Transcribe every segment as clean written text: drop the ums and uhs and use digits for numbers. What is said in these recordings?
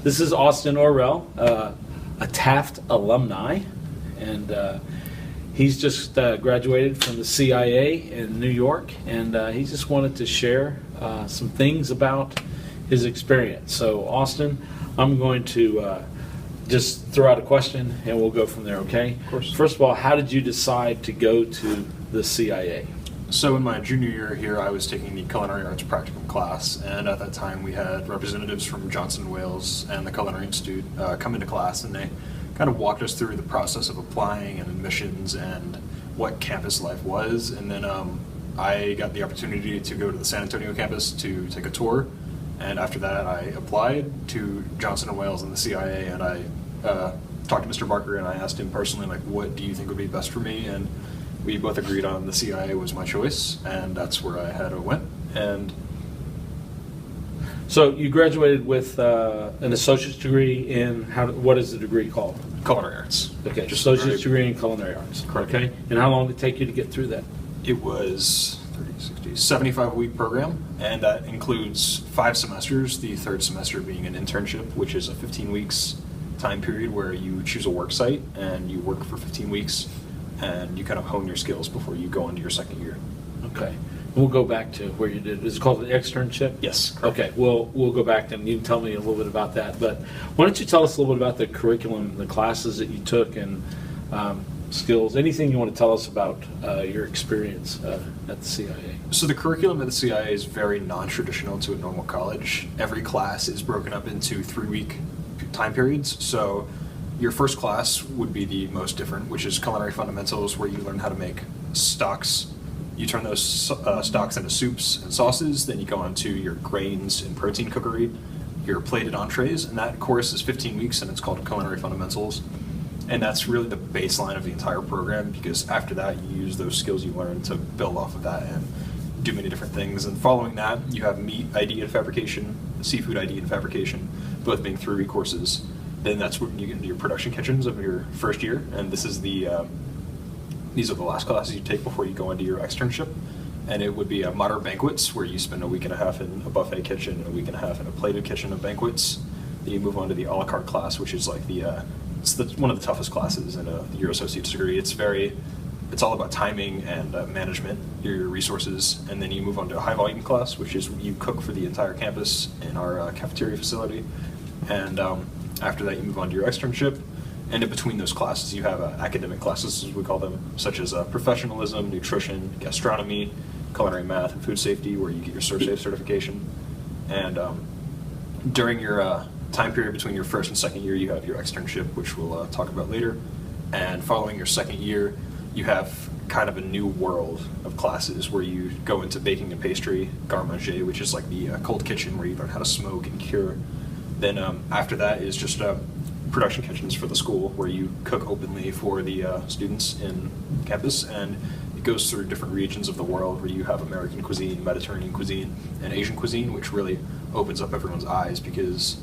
This is Austen Orrell, a Taft alumni, and he's just graduated from the CIA in New York, and he just wanted to share some things about his experience. So, Austin, I'm going to just throw out a question, and we'll go from there, okay? Of course. First of all, how did you decide to go to the CIA? So in my junior year here, I was taking the culinary arts practicum class, and at that time we had representatives from Johnson & Wales and the Culinary Institute come into class, and they kind of walked us through the process of applying and admissions and what campus life was. And then I got the opportunity to go to the San Antonio campus to take a tour, and after that I applied to Johnson & Wales and the CIA, and I talked to Mr. Barker, and I asked him personally, like, what do you think would be best for me? And we both agreed on the CIA was my choice, and that's where I went. And so you graduated with an associate's degree in, what is the degree called? Culinary arts. Okay, just associate's degree in culinary arts. Correct. Okay, and how long did it take you to get through that? It was 30, 60, 75-week program, and that includes 5 semesters, the third semester being an internship, which is a 15 weeks time period where you choose a work site and you work for 15 weeks. And you kind of hone your skills before you go into your second year. Okay. We'll go back to where you did. Is it called an externship? Yes. Correct. Okay. We'll go back and you can tell me a little bit about that. But why don't you tell us a little bit about the curriculum, the classes that you took, and skills? Anything you want to tell us about your experience at the CIA? So the curriculum at the CIA is very non-traditional to a normal college. Every class is broken up into 3-week time periods. So your first class would be the most different, which is culinary fundamentals, where you learn how to make stocks. You turn those stocks into soups and sauces. Then you go on to your grains and protein cookery, your plated entrees, and that course is 15 weeks, and it's called culinary fundamentals. And that's really the baseline of the entire program, because after that you use those skills you learn to build off of that and do many different things. And following that, you have meat ID and fabrication, seafood ID and fabrication, both being 3-week courses. Then that's when you get into your production kitchens of your first year, and this is these are the last classes you take before you go into your externship. And it would be moderate banquets, where you spend a week and a half in a buffet kitchen and a week and a half in a plated kitchen of banquets. Then you move on to the a la carte class, which is like one of the toughest classes in your associate's degree. It's all about timing and management, your resources. And then you move on to a high volume class, which is you cook for the entire campus in our cafeteria facility. And after that, you move on to your externship, and in between those classes, you have academic classes, as we call them, such as professionalism, nutrition, gastronomy, culinary math, and food safety, where you get your ServSafe certification. And during your time period between your first and second year, you have your externship, which we'll talk about later. And following your second year, you have kind of a new world of classes where you go into baking and pastry, garde manger, which is like the cold kitchen where you learn how to smoke and cure. Then after that is just production kitchens for the school, where you cook openly for the students in campus, and it goes through different regions of the world, where you have American cuisine, Mediterranean cuisine, and Asian cuisine, which really opens up everyone's eyes, because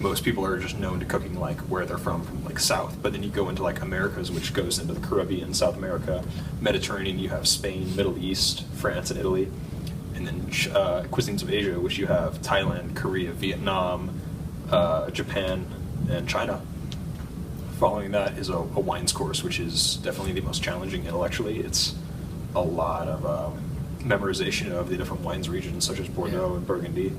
most people are just known to cooking like where they're from like South, but then you go into like Americas, which goes into the Caribbean, South America, Mediterranean, you have Spain, Middle East, France, and Italy, and then cuisines of Asia, which you have Thailand, Korea, Vietnam, Japan, and China. Following that is a wines course, which is definitely the most challenging intellectually. It's a lot of memorization of the different wines regions, such as Bordeaux and Burgundy.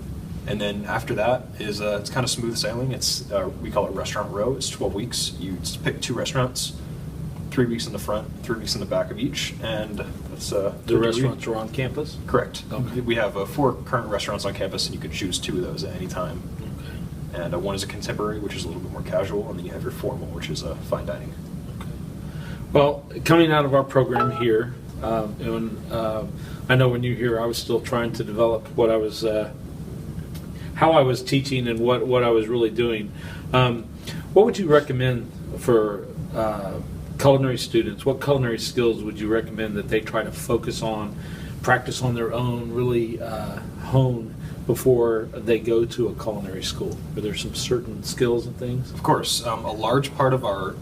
And then after that is it's kind of smooth sailing. It's we call it restaurant row. It's 12 weeks. You just pick 2 restaurants, 3 weeks in the front, 3 weeks in the back of each, and that's the restaurants are on campus? Correct. Okay. We have 4 current restaurants on campus, and you can choose 2 of those at any time. And one is a contemporary, which is a little bit more casual, and then you have your formal, which is fine dining. Okay. Well, coming out of our program here, I know when you were here, I was still trying to develop what I was, how I was teaching and what I was really doing. What would you recommend for culinary students? What culinary skills would you recommend that they try to focus on, practice on their own, really hone before they go to a culinary school? Are there some certain skills and things? Of course. A large part of our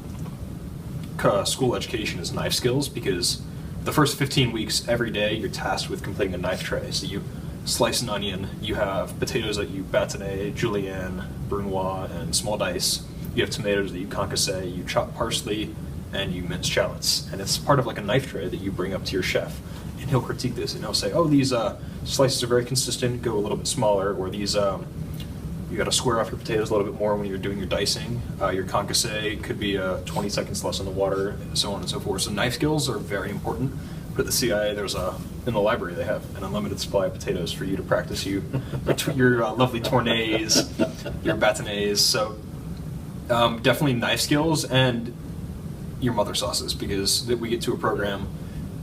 school education is knife skills, because the first 15 weeks, every day, you're tasked with completing a knife tray. So you slice an onion. You have potatoes that you bâtonnet, julienne, brunoise, and small dice. You have tomatoes that you concasse, you chop parsley, and you mince shallots. And it's part of like a knife tray that you bring up to your chef. And he'll critique this, and he'll say, oh, these slices are very consistent, go a little bit smaller, or these, you got to square off your potatoes a little bit more when you're doing your dicing. Your concasse could be 20 seconds less in the water, and so on and so forth. So knife skills are very important. But at the CIA, in the library, they have an unlimited supply of potatoes for you to practice your lovely tournées, your bâtonnets. So definitely knife skills and your mother sauces, because we get to a program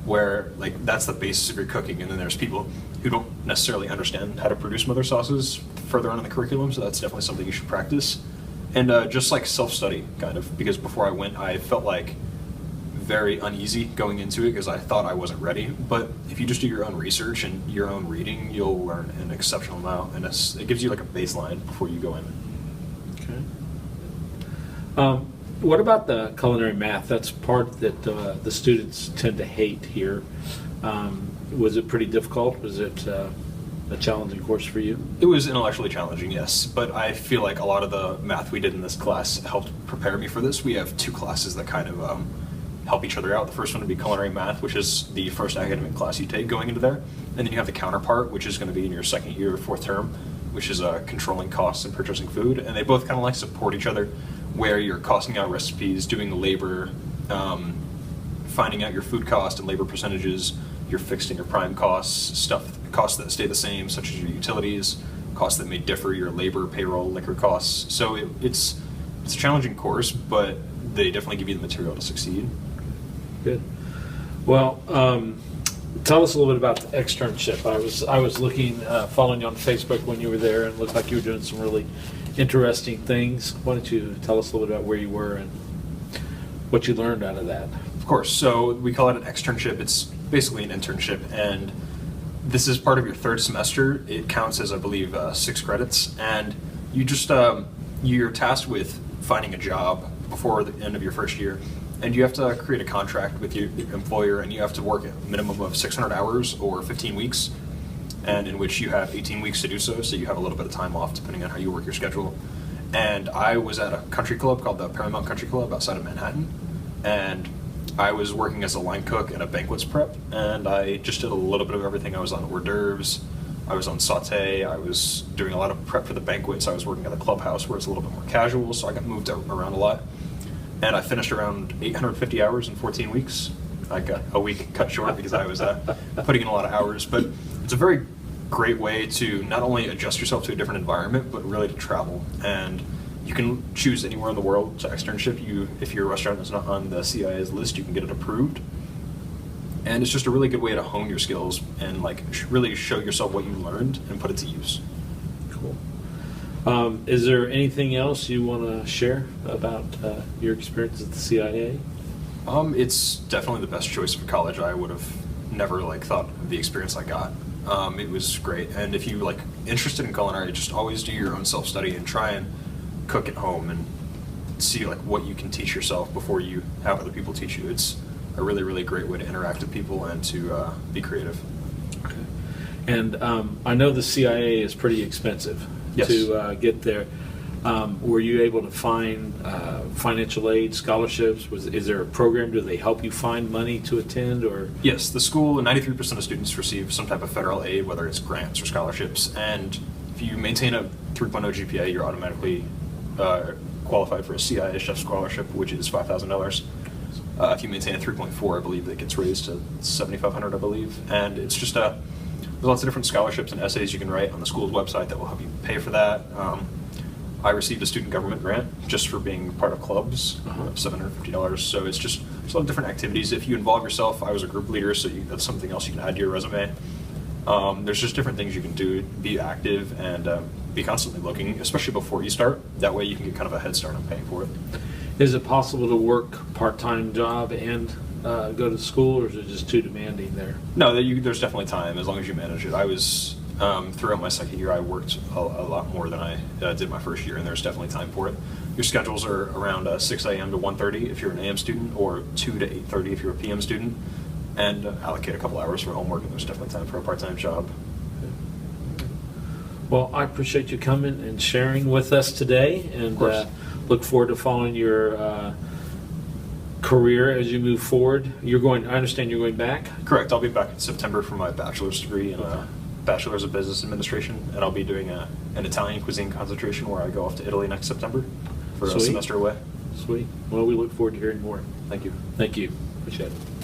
where like that's the basis of your cooking, and then there's people who don't necessarily understand how to produce mother sauces further on in the curriculum, so that's definitely something you should practice. And just like self-study, kind of, because before I went, I felt like very uneasy going into it because I thought I wasn't ready. But if you just do your own research and your own reading, you'll learn an exceptional amount, and it gives you like a baseline before you go in. Okay. What about the culinary math? That's part that the students tend to hate here. Was it pretty difficult? Was it a challenging course for you? It was intellectually challenging, yes, but I feel like a lot of the math we did in this class helped prepare me for this. We have two classes that kind of help each other out. The first one would be culinary math, which is the first academic class you take going into there, and then you have the counterpart, which is going to be in your second year or fourth term, which is controlling costs and purchasing food, and they both kind of like support each other, where you're costing out recipes, doing the labor, finding out your food cost and labor percentages, your fixed and your prime costs, costs that stay the same, such as your utilities, costs that may differ, your labor, payroll, liquor costs. So it's a challenging course, but they definitely give you the material to succeed. Good. Well, tell us a little bit about the externship. I was looking, following you on Facebook when you were there, and it looked like you were doing some really interesting things. Why don't you tell us a little bit about where you were and what you learned out of that? Of course. So we call it an externship. It's basically an internship, and this is part of your third semester. It counts as, I believe, 6 credits, and you just you're tasked with finding a job before the end of your first year, and you have to create a contract with your employer, and you have to work a minimum of 600 hours or 15 weeks, and in which you have 18 weeks to do so, so you have a little bit of time off depending on how you work your schedule. And I was at a country club called the Paramount Country Club outside of Manhattan, and I was working as a line cook and a banquets prep, and I just did a little bit of everything. I was on hors d'oeuvres, I was on sauté, I was doing a lot of prep for the banquets. I was working at the clubhouse where it's a little bit more casual, so I got moved around a lot. And I finished around 850 hours in 14 weeks. I got a week cut short because I was putting in a lot of hours. But it's a very great way to not only adjust yourself to a different environment, but really to travel. And you can choose anywhere in the world to externship. If your restaurant is not on the CIA's list, you can get it approved. And it's just a really good way to hone your skills and like really show yourself what you learned and put it to use. Cool. Is there anything else you want to share about your experience at the CIA? It's definitely the best choice for college. I would have never thought of the experience I got. It was great. And if you interested in culinary, just always do your own self-study and try and cook at home and see what you can teach yourself before you have other people teach you. It's a really, really great way to interact with people and to be creative. Okay. And I know the CIA is pretty expensive. Yes. To get there. Were you able to find financial aid, scholarships? Is there a program? Do they help you find money to attend? Or Yes, the school, 93% of students receive some type of federal aid, whether it's grants or scholarships. And if you maintain a 3.0 GPA, you're automatically qualified for a CIA Chef Scholarship, which is $5,000. If you maintain a 3.4, I believe that gets raised to $7,500, I believe. And it's just there's lots of different scholarships and essays you can write on the school's website that will help you pay for that. I received a student government grant just for being part of clubs of $750. So it's just there's a lot of different activities. If you involve yourself, I was a group leader, so that's something else you can add to your resume. There's just different things you can do. Be active and be constantly looking, especially before you start. That way you can get kind of a head start on paying for it. is it possible to work part-time job and go to school, or is it just too demanding there? No, there's definitely time as long as you manage it. I was throughout my second year, I worked a lot more than I did my first year, and there's definitely time for it. Your schedules are around 6 a.m. to 1:30 if you're an AM student, or 2 to 8:30 if you're a PM student, and allocate a couple hours for homework, and there's definitely time for a part-time job. Well, I appreciate you coming and sharing with us today, and course. look forward to following your career as you move forward. You're going. I understand you're going back. Correct. I'll be back in September for my bachelor's degree in Bachelor's of Business Administration, and I'll be doing an Italian cuisine concentration where I go off to Italy next September for a Sweet. semester away. Sweet. Well, we look forward to hearing more. Thank you. Thank you. Appreciate it.